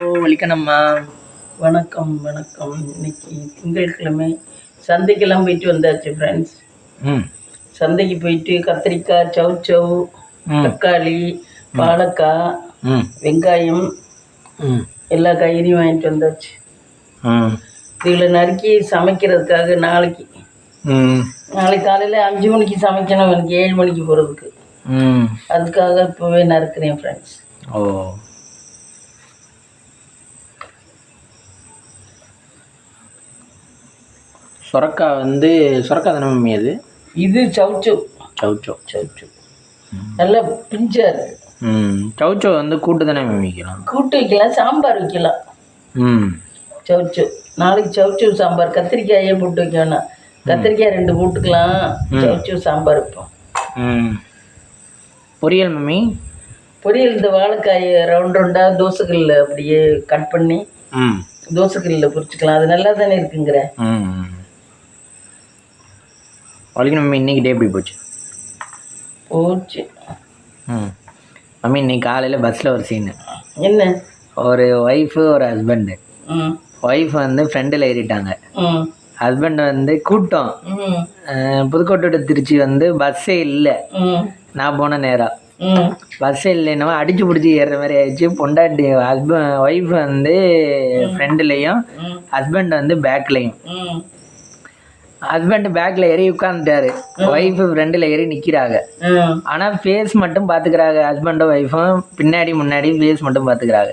வலிக்கணும்மா. வணக்கம் வணக்கம். இன்னைக்கு திங்கட்கிழமை சந்தைக்கெல்லாம் போயிட்டு வந்தாச்சு ஃப்ரெண்ட்ஸ். சந்தைக்கு போயிட்டு கத்திரிக்காய், சவுச்சவ், தக்காளி, பாலக்காய், வெங்காயம் எல்லா காய்கறியும் வாங்கிட்டு வந்தாச்சு. இதில் நறுக்கி சமைக்கிறதுக்காக நாளைக்கு காலையில் 5 மணிக்கு சமைக்கணும், எனக்கு 7 மணிக்கு போகிறதுக்கு. அதுக்காக இப்போவே நறுக்கிறேன் ஃப்ரெண்ட்ஸ். சொரக்காய் தானே மம்மி அது? இது சவுச்சவ். நல்லா பிஞ்சா இருக்கு. சவுச்சவ் கூட்டு தானே மம்மி வைக்கலாம்? கூட்டு வைக்கலாம், சாம்பார் வைக்கலாம். சவுச்சவ் நாளைக்கு சவுச்சவ் சாம்பார். கத்திரிக்காயே போட்டு வைக்க வேணாம், கத்திரிக்காய் 2 போட்டுக்கலாம். சவுச்சவ் சாம்பார் வைப்போம். பொரியல் மம்மி? பொரியல் இந்த வாழைக்காயை ரவுண்டாக தோசைக்கல்லில் அப்படியே கட் பண்ணி தோசைக்கல்லில் பொரிச்சுக்கலாம். அது நல்லா தானே இருக்குங்கிற. மம்மி இன்னைக்கு டே எப்படி போச்சு? மம்மி இன்னைக்கு காலையில் பஸ்ஸில் ஒரு சீனு. என்ன? ஒரு ஒய்ஃபு ஒரு ஹஸ்பண்டு. ஒய்ஃப் ஃப்ரெண்டில் ஏறிட்டாங்க. ஹஸ்பண்ட் கூட்டம் புதுக்கோட்டை டு திருச்சி பஸ்ஸே இல்லை. நான் போன நேரம் பஸ்ஸே இல்லைன்னா அடிச்சு பிடிச்சி ஏறுற மாதிரி ஆயிடுச்சு. பொண்டாட்டி ஒய்ஃப் ஃப்ரெண்டுலேயும் ஹஸ்பண்ட் பேக்லேயும். ஹஸ்பண்ட் பேக்கில் ஏறி உட்காந்துட்டாரு, ஒய்ஃபு ஃப்ரெண்டில் ஏறி நிற்கிறாங்க. ஆனால் ஃபேஸ் மட்டும் பார்த்துக்கிறாங்க. ஹஸ்பண்டும் ஒய்ஃபும் பின்னாடி முன்னாடி ஃபேஸ் மட்டும் பார்த்துக்கிறாங்க.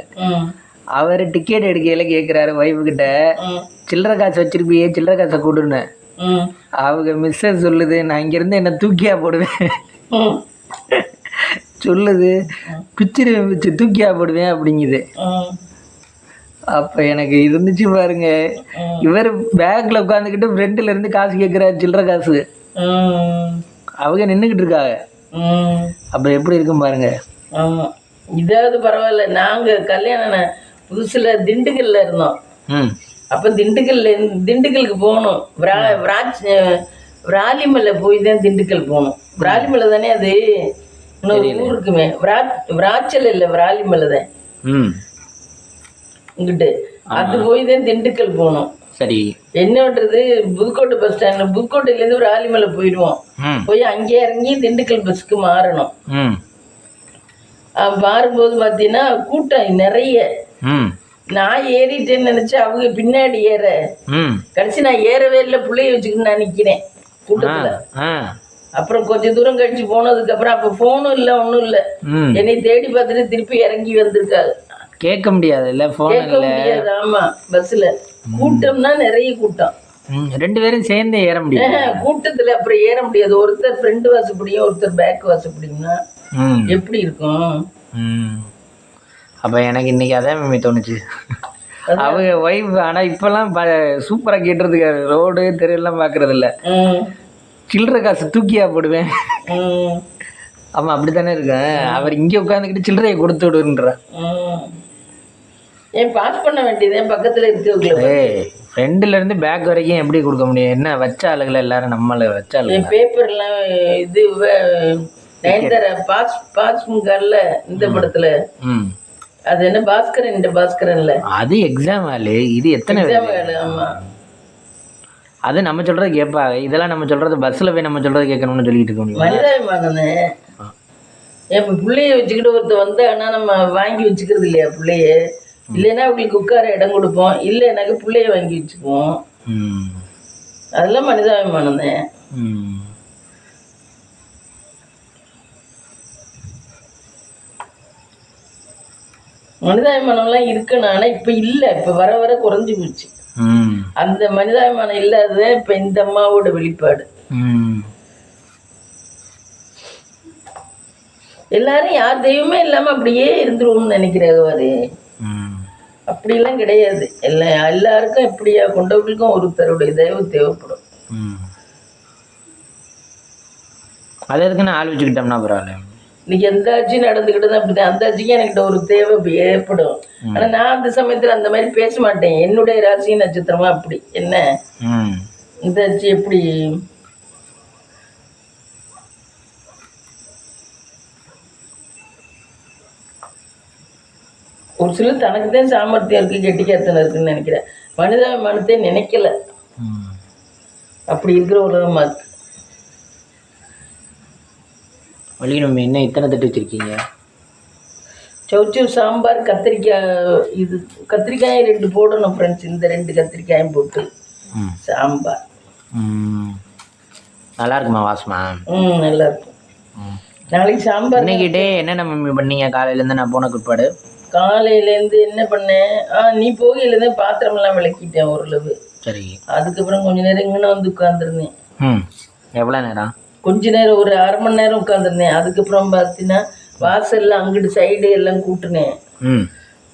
அவர் டிக்கெட் எடுக்கையில் கேட்குறாரு ஒய்ஃபுக்கிட்ட, சில்லறை காசு வச்சிருப்பியே, சில்லறை காசை கொடுன்னு. அவங்க மிஸ்ஸஸ் சொல்லுது, நான் இங்கேருந்து என்னை தூக்கியா போடுவேன் சொல்லுது, பிச்சிருவேன் பிச்சு தூக்கியா போடுவேன் அப்படிங்குது. அப்போ எனக்கு இருந்துச்சு பாருங்க, இவர் பேக்கில் உட்காந்துக்கிட்டு ஃப்ரெண்டில் இருந்து காசு கேட்குறாரு, சில்லறை காசு. அவங்க நின்றுக்கிட்டு இருக்காங்க. அப்போ எப்படி இருக்கும் பாருங்க. ஆமாம், இதாவது பரவாயில்ல. நாங்கள் கல்யாணம் புதுசில் திண்டுக்கல்ல இருந்தோம். அப்போ திண்டுக்கலுக்கு போகணும். விராலிமலை போய் தான் திண்டுக்கல் போகணும். விராலிமலை தானே அது? இன்னொரு ஊர் இருக்குமே, விராச்சல் இல்லை, விராலிமலை தான் இங்கிட்டு. அது போய் தான் திண்டுக்கல் போகணும். சரி, என்ன பண்றது, புதுக்கோட்டை பஸ் ஸ்டாண்ட்ல புதுக்கோட்டையிலேருந்து விராலிமலை போயிடுவோம். போய் அங்கே இறங்கி திண்டுக்கல் பஸ்ஸுக்கு மாறணும். மாறும்போது பார்த்தீங்கன்னா கூட்டம் நிறைய. நான் ஏறிட்டேன்னு நினைச்சு அவங்க பின்னாடி ஏற, கடைசி நான் ஏறவே இல்லை, பிள்ளைய வச்சுக்கிட்டு நான் நிற்கிறேன் கூட்டத்துல. அப்புறம் கொஞ்சம் தூரம் கழிச்சு போனதுக்கு அப்புறம் அப்ப போனும் இல்லை, ஒன்றும் இல்லை. என்னை தேடி பார்த்துட்டு திருப்பி இறங்கி வந்திருக்காங்க. கேட்க முடியாது இல்ல, கேட்க முடியாது. ஆமா, பஸ்ல கூட்டம்னா நிறைய கூட்டம். 2 பேரும் சேர்ந்து ஏற முடியாது கூட்டத்துல. அப்புறம் ஏற முடியாது. ஒருத்தர் ஃப்ரண்ட் வாசப்படியும் ஒருத்தர் பேக் வாசப்படியும்னா எப்படி இருக்கும்? அப்ப எனக்கு இன்னைக்கு அதான் மம்மி தோணுச்சு. அவங்க ஒய்ஃப் ஆனா இப்பெல்லாம் சூப்பரா கேட்டுறதுக்கு ரோடு தெருவெல்லாம் பாக்குறது இல்ல. சில்லறை காசு தூக்கியா போடுவேன். ஆமா, அப்படித்தானே இருக்கேன். அவர் இங்க உட்காந்துக்கிட்டு சில்லறையை கொடுத்து விடுன்ற. ஏன் பாஸ் பண்ண வேண்டியது பக்கத்துல இருக்கு. ஃப்ரெண்ட்ல இருந்து பேக் வரைக்கும் எப்படி கொடுக்க முடியும்? என்ன வச்ச ஆளுகளை எல்லாரும் நம்மள வச்ச ஆளு. பேப்பர்லாம் இது நயன்தாரா பாஸ்முகல்ல இந்த படத்துல அது என்ன பாஸ்கரன், இந்த பாஸ்கரன்ல அது எக்ஸாம் ஆளு. இது எத்தனை ஆளு? ஆமா, அது நம்ம சொல்றது கேட்பாங்க. இதெல்லாம் நம்ம சொல்றது பஸ்ல போய் நம்ம சொல்றது கேட்கணும்னு சொல்லிட்டு இருக்க முடியும். மனிதாபிமானே. என் பிள்ளைய வச்சுக்கிட்டு ஒருத்தர் வந்தாங்கன்னா நம்ம வாங்கி வச்சுக்கிறது இல்லையா பிள்ளைய? இல்லைன்னா அவங்களுக்கு உட்கார இடம் கொடுப்போம், இல்லைன்னாக்க பிள்ளைய வாங்கி வச்சுக்குவோம். அதெல்லாம் மனிதாபிமானம் தான். மனிதாபிமானம்லாம் இருக்கணும். ஆனா இப்ப இல்லை, இப்ப வர வர குறைஞ்சு போச்சு. அந்த மனிதாபிமானம் இல்லாததான் இப்ப இந்த அம்மாவோட வெளிப்பாடு. எல்லாரும் யார் தெய்வமே இல்லாம அப்படியே இருந்துருவோம்னு நினைக்கிறாரு. அப்படிலாம் கிடையாது. எல்லாருக்கும் எப்படியா கொண்டவர்களுக்கும் ஒருத்தருடைய தெய்வம் தேவைப்படும். அது எதுக்குன்னு ஆள் வச்சுக்கிட்டோம்னா பரவாயில்ல. இன்னைக்கு எந்த ஆட்சியும் நடந்துக்கிட்டு தான் அப்படிதான். அந்த ஆட்சிக்கு என்கிட்ட ஒரு தேவை ஏற்படும். ஆனா நான் அந்த சமயத்துல அந்த மாதிரி பேச மாட்டேன். என்னுடைய ராசி நட்சத்திரமா அப்படி. என்ன இந்த ஆட்சி எப்படி ஒரு சிலர் தனக்கு தான் சாமர்த்தியம் இருக்குது, கெட்டிக்காரத்தனம் இருக்குன்னு நினைக்கிறேன். மனத்தை நினைக்கல. அப்படி இருக்கிற உலகமா இருக்கு. வழி நம்ம என்ன இத்தனை தட்டு வச்சுருக்கீங்க? சௌச்சௌ சாம்பார், கத்திரிக்காய். இது கத்திரிக்காய் 2 போடணும் ஃப்ரெண்ட்ஸ். இந்த 2 கத்திரிக்காயும் போட்டு சாம்பார் நல்லா இருக்குமா வாசமா? நல்லா இருக்கும். நாளைக்கு சாம்பார். இன்னைக்கிட்டே என்னென்ன மம்மி பண்ணீங்க காலையிலேருந்து நான் போன பிற்பாடு? காலையிலேருந்து என்ன பண்ணேன், நீ போகையிலேருந்து பாத்திரமெல்லாம் விளக்கிட்டேன் ஓரளவு. சரி. அதுக்கப்புறம் கொஞ்ச நேரம் இங்கே வந்து உட்காந்துருந்தேன். எவ்வளோ நேரம்? கொஞ்ச நேரம், ஒரு அரை மணி நேரம் உட்காந்துருந்தேன். அதுக்கப்புறம் பார்த்தீங்கன்னா வாசல்லாம் அங்கிட்டு சைடு எல்லாம் கூட்டினேன்.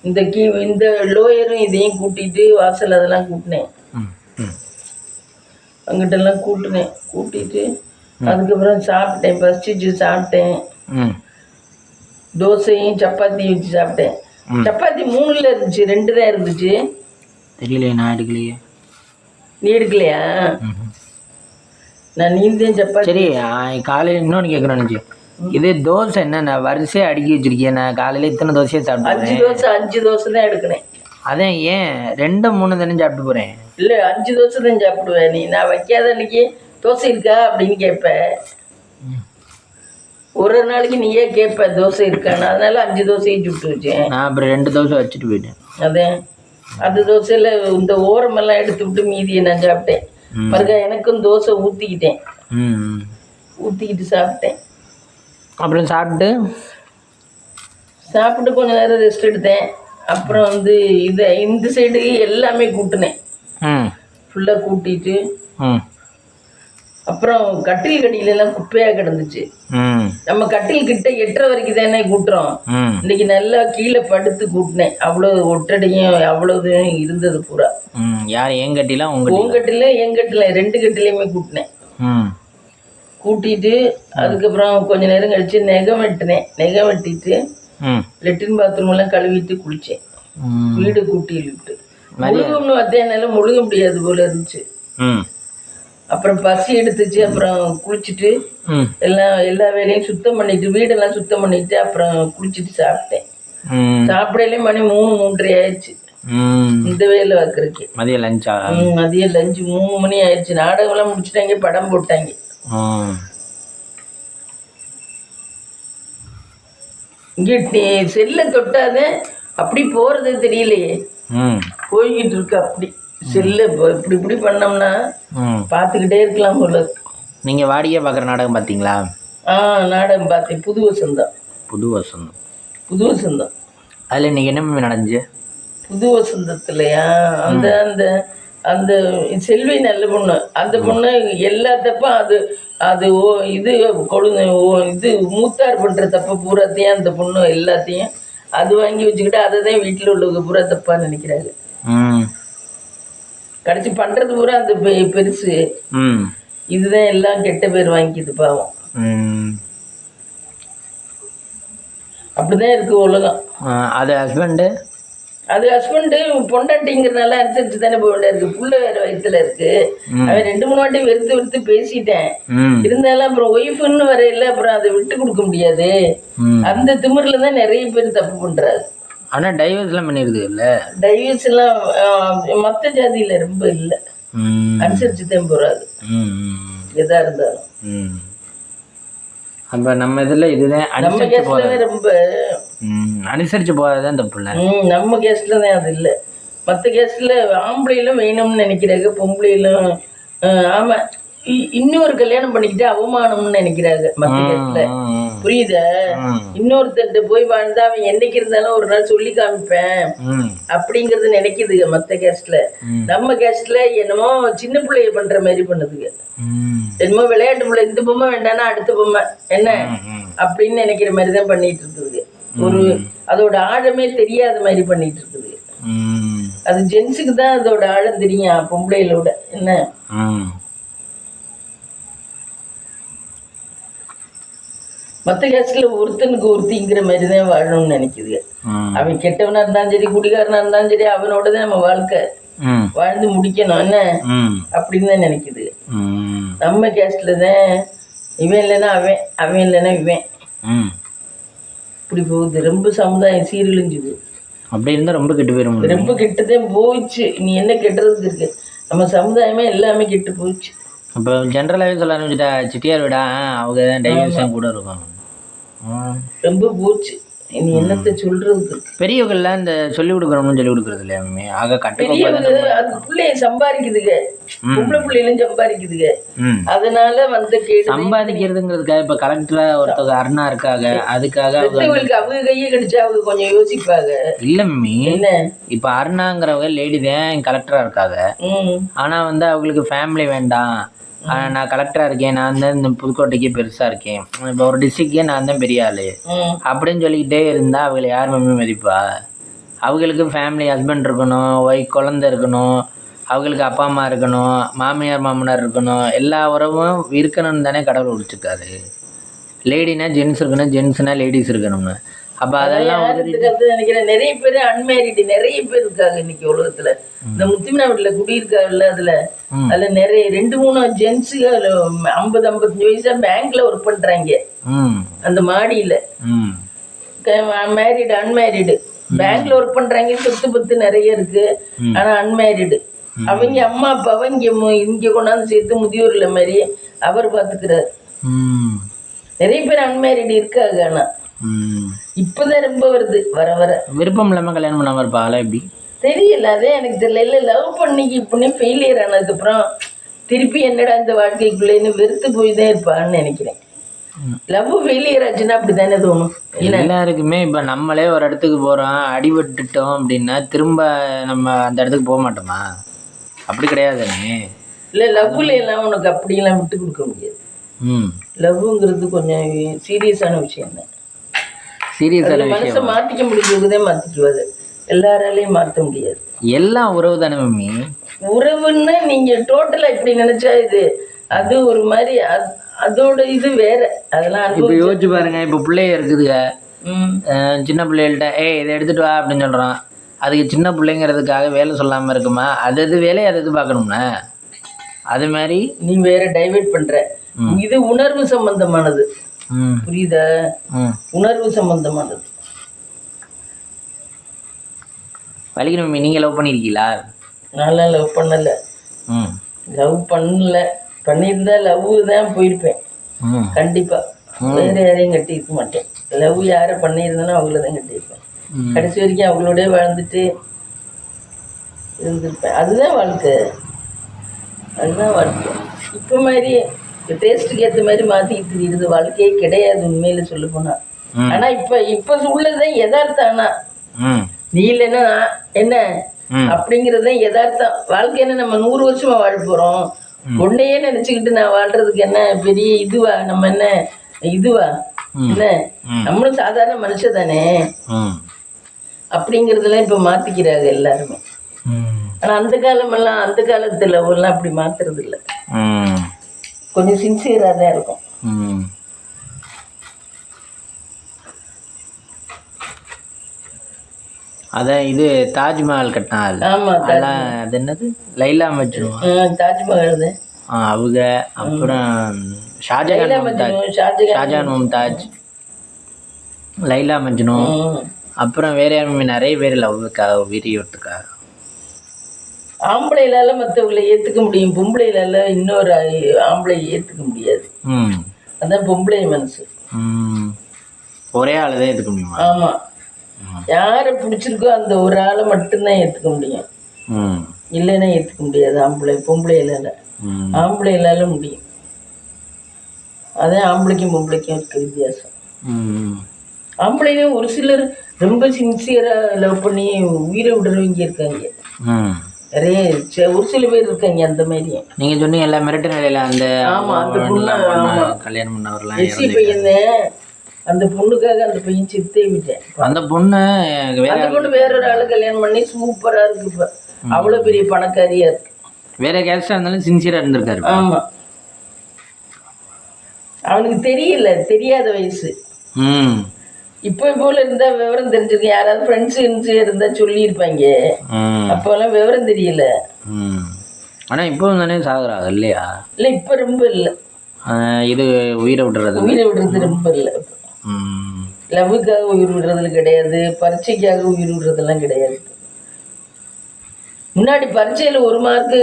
இந்த லோயரும் இதையும் கூட்டிட்டு வாசல் அதெல்லாம் கூட்டினேன். அங்கிட்டெல்லாம் கூட்டிட்டு அதுக்கப்புறம் சாப்பிட்டேன். பசிச்சு சாப்பிட்டேன். தோசையும் சப்பாத்தியும் வச்சு சாப்பிட்டேன். சப்பாத்தி 3ல் இருந்துச்சு, 2 தான் இருந்துச்சு. தெரியலையே, நான் எடுக்கலையே. நீ எடுக்கலையா? நான் நீந்தான் சப்பாத்தி. சரி, காலையில் இன்னொன்று கேட்குறேன் நினச்சி. இது தோசை என்ன வரிசையாக அடுக்கி வச்சிருக்கேன். நான் காலையில் இத்தனை தோசையை சாப்பிட்டேன். 5 தோசை தான் எடுக்கிறேன். அதான் ஏன் 2-3 தானே சாப்பிட்டு போகிறேன்? இல்லை, 5 தோசை தான் சாப்பிடுவேன். நான் வைக்காத அன்னைக்கு தோசை இருக்கா அப்படின்னு கேட்பேன். ஒரு நாளைக்கு நீயே கேட்ப தோசை இருக்கான்னு. அதனால 5 தோசையும் சுட்டு வச்சேன். நான் அப்புறம் 2 தோசை வச்சுட்டு போயிட்டேன். அதேன் அந்த தோசையில் இந்த ஓரமெல்லாம் எடுத்து விட்டு மீதியை நான் சாப்பிட்டேன். மறுக்கா எனக்கும் தோசை ஊற்றிக்கிட்டேன். ஊற்றிக்கிட்டு சாப்பிட்டேன். அப்புறம் சாப்பிட்டு கொஞ்ச நேரம் ரெஸ்ட் எடுத்தேன். அப்புறம் இந்த சைடு எல்லாமே கூட்டினேன். ஃபுல்லாக கூட்டிட்டு அப்புறம் கட்டில் கடியிலெல்லாம் குப்பையாக கிடந்துச்சு. நம்ம கட்டில் கிட்ட 8:30 வரைக்கும் தானே கூட்டுறோம். இன்னைக்கு நல்லா கீழே படுத்து கூட்டினேன். அவ்வளோ ஒட்டடையும் அவ்வளவு இருந்தது பூரா. யார்? என் கட்டிலாம்? உன் கட்டில என் கட்டில 2 கட்டிலையுமே கூட்டினேன். கூட்டிட்டு அதுக்கப்புறம் கொஞ்ச நேரம் கழிச்சு நெகம் வெட்டிட்டு லெட்டின் பாத்ரூம் எல்லாம் கழுவிட்டு குளிச்சேன். வீடு கூட்டி விட்டு முழுகும்னு வந்தேனால முழுக முடியாது போல இருந்துச்சு. அப்புறம் பசி எடுத்துச்சு. அப்புறம் குளிச்சுட்டு எல்லா வேலையும் சுத்தம் பண்ணிட்டு வீடெல்லாம் சுத்தம் பண்ணிட்டு அப்புறம் குளிச்சுட்டு சாப்பிட்டேன். சாப்பிடலே மணி 3-3:30 ஆயிடுச்சு. இந்த வேலை வைக்கிறதுக்கு மதியம் லஞ்சா? மதியம் லஞ்சு 3 மணி ஆயிடுச்சு. நாடகம்லாம் முடிச்சுட்டாங்க, படம் போட்டாங்க. இங்கே செல்ல தொட்டாதே அப்படி போறது தெரியலையே, போய்கிட்டு இருக்கு அப்படி. செல்ல இப்படி பண்ணோம்னா பார்த்துக்கிட்டே இருக்கலாம் போல. நீங்கள் வாடிக்கை பார்க்குற நாடகம் பார்த்தீங்களா? நாடகம் பார்த்தேன். புது வசந்தம். புது வசந்தம் அதில் இன்னைக்கு என்ன நடந்துச்சு? புது வசந்தத்துலையா அந்த அந்த அந்த செல்வி நல்ல பொண்ணு. அந்த பொண்ணு எல்லா தப்பும் அது இது மூத்தார் பண்ணுற தப்பை பூராத்தையும் அந்த பொண்ணு எல்லாத்தையும் அது வாங்கி வச்சுக்கிட்டு அதை தான் வீட்டில் உள்ளவங்க பூரா தப்பாக நினைக்கிறாங்க. கடைசி பண்ணுறது பூரா அந்த பெருசு. இதுதான் எல்லாம் கெட்ட பேர் வாங்கிக்குது பாவம். அப்படிதான் இருக்கு உலகம். அது ஹஸ்பண்டு பொண்டாட்டிங்கிறதுனால அனுசரிச்சு தானே போக வேண்டிய இருக்கு. புள்ள வேற வயிற்றுல இருக்கு. அவன் 2-3 வாட்டி வெறுத்து பேசிட்டேன். இருந்தாலும் அப்புறம் ஒய்ஃபுன்னு வரையில அப்புறம் அதை விட்டு கொடுக்க முடியாது. அந்த திமிரில் தான் நிறைய பேர் தப்பு பண்றாரு. ஆனால் டைவர்ஸ்லாம் பண்ணிடுது இல்லை? டைவர்ஸ் எல்லாம் மற்ற ஜாதியில ரொம்ப இல்லை, அனுசரிச்சு தான் போறாரு எதா இருந்தாலும். அப்போ நம்ம இதில் இதுதான் நம்ம கேஸ்ல ரொம்ப அனுசரிச்சு போகிறதான் தப்பு இல்லை. நம்ம கேஸ்ல தான் அது இல்லை. மற்ற கேஸ்ல ஆம்பளையிலும் வேணும்னு நினைக்கிறாங்க, பொம்பளையிலும். ஆமா, இன்னொரு கல்யாணம் பண்ணிக்கிட்டு அவமானம்னு நினைக்கிறாங்க மற்ற கேஸ்ல. புரியுத? இன்னொருத்தன்ட்டு போய் வாழ்ந்தா அவன் என்னைக்கு இருந்தாலும் ஒரு நாள் சொல்லி காமிப்பேன் அப்படிங்கறது நினைக்குதுங்க மற்ற கேஸ்ட்ல. நம்ம கேஸ்ட்ல என்னமோ சின்ன பிள்ளைய பண்ற மாதிரி பண்ணுதுங்க. என்னமோ விளையாட்டு பிள்ளை, இந்த பொம்மை வேண்டாம்னா அடுத்த பொம்மை என்ன அப்படின்னு நினைக்கிற மாதிரி தான் பண்ணிட்டு இருக்குதுங்க. ஒரு அதோட ஆழமே தெரியாத மாதிரி பண்ணிட்டு இருக்குது. அது ஜென்ஸுக்கு தான் அதோட ஆழம் தெரியும், பொம்பளைகளோட. என்ன மற்ற கேஸ்ல ஒருத்தனுக்கு ஒருத்திங்கிற மாதிரி தான் வாழணும்னு நினைக்குது. அவன் கெட்டவனா இருந்தாலும் சரி, குடிகாரனா இருந்தாலும் சரி, அவனோட தான் நம்ம வாழ்க்கை வாழ்ந்து முடிக்கணும் என்ன அப்படின்னு தான் நினைக்குது. நம்ம கேஸ்ட்ல தான் இவன் இல்லைன்னா அவன், அவன் இல்லைன்னா இவன், இப்படி போகுது. ரொம்ப சமுதாயம் சீரழிஞ்சுது. அப்படி இருந்தால் ரொம்ப கெட்டு போயிடும். ரொம்ப கெட்டுதே போயிடுச்சு. நீ என்ன கெட்டுறதுக்கு இருக்கு? நம்ம சமுதாயமே எல்லாமே கெட்டு போயிடுச்சு. இப்போ ஜென்ரலாகவே சொல்ல ஆரம்பிச்சுட்டா செட்டியார் விடா அவங்க தான் டைவர்ஸாக கூட இருக்கும். ரொம்ப போச்சு. நீ என்னத்தை சொல்றதுக்கு? பெரியவங்கள்லாம் இந்த சொல்லிக் கொடுக்குறோம்னு சொல்லிக் கொடுக்குறது இல்லையாமே. ஆக பெரியவங்க அது பிள்ளைய சம்பாதிக்குதுங்க, பொம்பளை பிள்ளைகளும் சம்பாதிக்குதுங்க. அதனால வந்து சம்பாதிக்கிறதுங்கிறதுக்காக இப்போ கலெக்டரா ஒருத்தவங்க அருணா இருக்காங்க, அதுக்காக அவங்க கையை கடிச்சா அவங்க கொஞ்சம் யோசிப்பாங்க. இல்ல மம்மி, இப்ப அருணாங்கிறவங்க லேடி தான் கலெக்டரா இருக்காங்க. ஆனா வந்து அவங்களுக்கு ஃபேமிலி வேண்டாம், நான் கலெக்டரா இருக்கேன், நான் தான் இந்த புதுக்கோட்டைக்கு பெருசா இருக்கேன், இப்போ ஒரு டிஸ்ட்ரிக்டே நான் தான் பெரிய ஆளு அப்படின்னு சொல்லிக்கிட்டே இருந்தா அவங்களை யார் மம்மி மதிப்பா? அவங்களுக்கு ஃபேமிலி, ஹஸ்பண்ட் இருக்கணும், ஒய்ஃப், குழந்தை இருக்கணும், அவங்களுக்கு அப்பா அம்மா இருக்கணும், மாமியார் மாமனார் இருக்கணும், எல்லா உறவும் இருக்கணும்னு தானே கடவுள் ஒழிச்சிருக்காரு. லேடினா ஜென்ஸ் இருக்கணும், ஜென்ஸ்னா லேடிஸ் இருக்கணும்னு. அப்ப அதெல்லாம் நினைக்கிறேன். நிறைய பேர் அன்மேரிடு நிறைய பேர் இருக்காங்க இன்னைக்கு உலகத்துல. இந்த முத்திமனா வீட்டுல குடியிருக்காங்கல்ல, அதுல நிறைய 2-3 ஜென்ஸுங்க 50-55 வயசா பேங்க்ல ஒர்க் பண்றாங்க. அந்த மாடியில மேரிடு அன்மேரிடு பேங்க்ல ஒர்க் பண்றாங்க. சொத்து பத்து நிறைய இருக்கு, ஆனா அன்மேரிடு. அவங்க அம்மா அப்பாவை இங்க கொண்டாந்து சேர்த்து முதியோர்ல மாதிரி அவர் பாத்துக்கிறார். நிறைய பேர் அன்மேரிடு இருக்காங்க. ஆனா இப்பதான் ரொம்ப வருது, வர வர. விருப்பம் இல்லாம கல்யாணம் பண்ணாம இருப்பாங்களா எப்படி தெரியல. அதே எனக்கு தெரியல. இல்ல லவ் பண்ணி இப்படி ஃபெயிலியர் ஆனதுக்கு அப்புறம் திருப்பி என்னடா இந்த வாழ்க்கைக்குள்ளேன்னு வெறுத்து போய் தான் இருப்பான்னு நினைக்கிறேன். லவ் ஃபெயிலியர் ஆச்சுன்னா அப்படித்தானே தோணும் எல்லாருக்குமே. இப்ப நம்மளே ஒரு இடத்துக்கு போறோம், அடிபட்டுட்டோம் அப்படின்னா திரும்ப நம்ம அந்த இடத்துக்கு போக மாட்டோமா? அப்படி கிடையாதுன்னு இல்ல. லவ்ல எல்லாம் உனக்கு அப்படியெல்லாம் விட்டு கொடுக்க முடியாது. லவ்ங்கிறது கொஞ்சம் சீரியஸான விஷயம் தான். சீரியஸான மனசை மாத்திக்க முடியுதே, மாத்திக்குவது. எல்லாராலையும் மாற்ற முடியாது. எல்லாம் உறவு தானே மம்மி. உறவுன்னு நீங்க டோட்டலா இப்படி நினைச்சா இது அது ஒரு மாதிரி, அதோட இது வேற. அதெல்லாம் இப்ப யோசிச்சு பாருங்க. இப்ப பிள்ளைய இருக்குதுங்க, சின்ன பிள்ளைகள்ட்ட இதை எடுத்துட்டு வா அப்படின்னு சொல்றான். அதுக்கு சின்ன பிள்ளைங்கிறதுக்காக வேலை சொல்லாம இருக்குமா? அது வேலையை அது பார்க்கணும்னா அது மாதிரி நீ வேற டைவர்ட் பண்ற. இது உணர்வு சம்பந்தமானது, புரியுதா? உணர்வு சம்பந்தமானது. வலிக்கணும். நீங்க லவ் பண்ணிருக்கீங்களா? நான் லவ் பண்ணல. லவ் பண்ணல. பண்ணியிருந்தா லவ் தான் போயிருப்பேன் கண்டிப்பா. வேற யாரையும் கட்டியிருக்க மாட்டேன். லவ் யாரை பண்ணியிருந்தேனோ அவங்கள தான் கட்டியிருப்பேன். கடைசி வரைக்கும் அவங்களோட வாழ்ந்துட்டு இருந்திருப்பேன். அதுதான் வாழ்க்கை, அதுதான் வாழ்க்கை. இப்போ மாதிரி டேஸ்ட்டுக்கு ஏற்ற மாதிரி மாற்றிக்கிட்டு தெரியுது. வாழ்க்கையே கிடையாது உண்மையில சொல்ல போனா. ஆனா இப்ப உள்ளதுதான் யதார்த்தம். ஆனா நீ இல்லைன்னா என்ன அப்படிங்கறதுதான் யதார்த்தம். வாழ்க்கைன்னு நம்ம 100 வருஷமா வாழ போறோம். உன்னையே நினைச்சுக்கிட்டு நான் வாழ்றதுக்கு என்ன பெரிய இதுவா? நம்ம என்ன இதுவா? என்ன நம்மளும் சாதாரண மனுஷன் தானே அப்படிங்கறதெல்லாம் இப்ப மாத்திக்கிறாங்க எல்லாருமே. ஆனா அந்த காலமெல்லாம், அந்த காலத்துல எல்லாம் அப்படி மாத்துறது இல்லை. கொஞ்சம் சின்சியரா தான் இருக்கும். அதான் இது தாஜ்மஹால் கட்டினாள். ஆமா, அது என்னது லைலா மஜ்னு. தாஜ்மஹால் தான் அவங்க. அப்புறம் ஷாஜகான் மும்தாஜ், லைலா மஜ்னு. அப்புறம் வேற யாருமே நிறைய பேர் லவ்வுக்காக வீரியத்துக்காக. ஆம்பளையிலால மற்றவங்களை ஏத்துக்க முடியும், பொம்பளையிலால இன்னொரு ஆம்பளை ஏத்துக்க முடியாது. அதான் பொம்பளை மனசு. ஒரே ஆளு தான் ஏத்துக்க முடியுமா? ஆமா, யாரை பிடிச்சிருக்கோ அந்த ஒரு ஆளை மட்டும்தான் ஏத்துக்க முடியும். இல்லைன்னா ஏத்துக்க முடியாது. பொம்பளையிலால ஆம்பளையிலால முடியும். அதான் ஆம்பளைக்கும் பொம்பளைக்கும் இருக்க வித்தியாசம். ஆம்பளையும் ஒரு சிலர் ரொம்ப சின்சியரா லவ் பண்ணி உயிரை விடுறவங்க இருக்காங்க. நிறைய ஒரு சில பேர் இருக்காங்க அந்த மாதிரி. நீங்க சொன்னீங்க எல்லாம் மிரட்டு நிலையில அந்த. ஆமா, அந்த பொண்ணு கல்யாணம் பண்ணவர்லாம் எஸ்சி பையன். அந்த பொண்ணுக்காக அந்த பையன் செத்தே விட்டேன். அந்த பொண்ணு வேற ஒரு ஆளு கல்யாணம் பண்ணி சூப்பரா இருக்கு. இப்ப அவ்வளவு பெரிய பணக்காரியா இருக்கு. வேற கேஸ்டா இருந்தாலும் சின்சியரா இருந்திருக்காரு. ஆமா, அவனுக்கு தெரியல, தெரியாத வயசு. இப்போ போல இருந்தா விவரம் தெரிஞ்சிருக்கு. யாராவது ஃப்ரெண்ட்ஸ் இருந்தா சொல்லி இருப்பாங்க. அப்போல்லாம் விவரம் தெரியல. ஆனா இப்போ தானே சாகுறாங்க இல்லையா? இல்ல இப்ப ரொம்ப இல்ல. இது உயிரை விடுறது ரொம்ப இல்ல. லவ்வுக்காக உயிர் விடுறதுல கிடையாது, பரீட்சைக்காக உயிர் விடுறதெல்லாம் கிடையாது. முன்னாடி பரீட்சையில் 1 மார்க்கு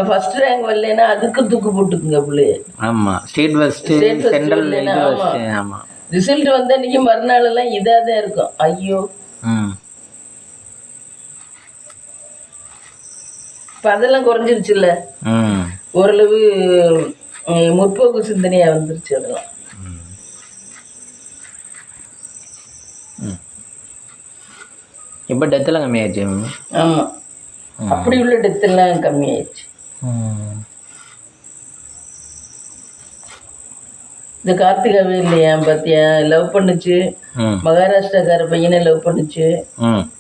ஃபர்ஸ்ட் ரேங்க் வரலன்னா அதுக்கு தூக்கு போட்டுக்குங்க பிள்ளைய. ஆமாம், ஸ்டேட் ஃபர்ஸ்ட்டு, சென்ட்ரல் இது ஃபர்ஸ்ட்டு. ஆமாம், ரிசல்ட் வந்த அன்னைக்கு மறுநாள் எல்லாம் இதாக தான் இருக்கும். ஐயோ, இப்போ அதெல்லாம் குறைஞ்சிருச்சுல்ல, ஓரளவு முற்போக்கு சிந்தனையா வந்துருச்சு அதெல்லாம். இப்போ டெத்தெல்லாம் கம்மியாயிடுச்சு. ஆமாம், அப்படி உள்ள டெத்தெல்லாம் கம்மியாயிடுச்சு. இந்த கார்த்திகாவே இல்லையா பார்த்தியா, லவ் பண்ணுச்சு, மகாராஷ்டிராக்கார பையனை லவ் பண்ணுச்சு.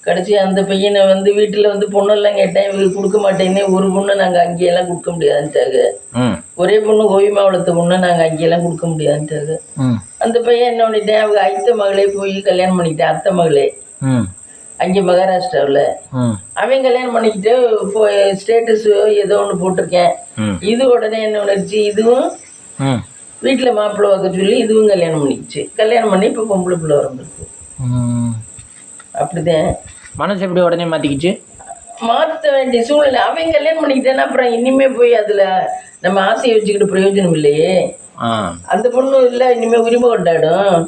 கடைசி அந்த பையனை வந்து வீட்டில் வந்து பொண்ணெல்லாம் கேட்டேன், இவங்க கொடுக்க மாட்டேன்னு. ஒரு பொண்ணை நாங்கள் அங்கேயெல்லாம் கொடுக்க முடியாதுன்ட்டாங்க. ஒரே பொண்ணு கோவிமா வளர்த்த பொண்ணை நாங்கள் அங்கேயெல்லாம் கொடுக்க முடியாதுன்ட்டாங்க. அந்த பையன் என்ன பண்ணிட்டேன், அவங்க அத்தை மகளே போய் கல்யாணம் பண்ணிக்கிட்டேன், அத்தை மகளே அங்கே மகாராஷ்டிராவில். அவன் கல்யாணம் பண்ணிக்கிட்டு ஸ்டேட்டஸ் ஏதோ ஒன்று போட்டிருக்கேன். இது உடனே என்ன உணர்ச்சி, இதுவும் வீட்டில் மாப்பிள்ளை பார்க்க சொல்லி இதுவும் கல்யாணம் பண்ணிக்கிச்சு. கல்யாணம் பண்ணி இப்போ பொம்பளை பிள்ளை வந்துருக்கு. அப்படிதான் மனசு எப்படி உடனே மாற்றிக்கிச்சு, மாற்ற வேண்டிய சூழ்நிலை. அவன் கல்யாணம் பண்ணிக்கிட்டேன்னா அப்புறம் இனிமே போய் அதில் நம்ம ஆசையை வச்சுக்கிட்டு பிரயோஜனம் இல்லையே. அந்த பொண்ணு இல்லை இனிமே உரிமை கொண்டாடும்.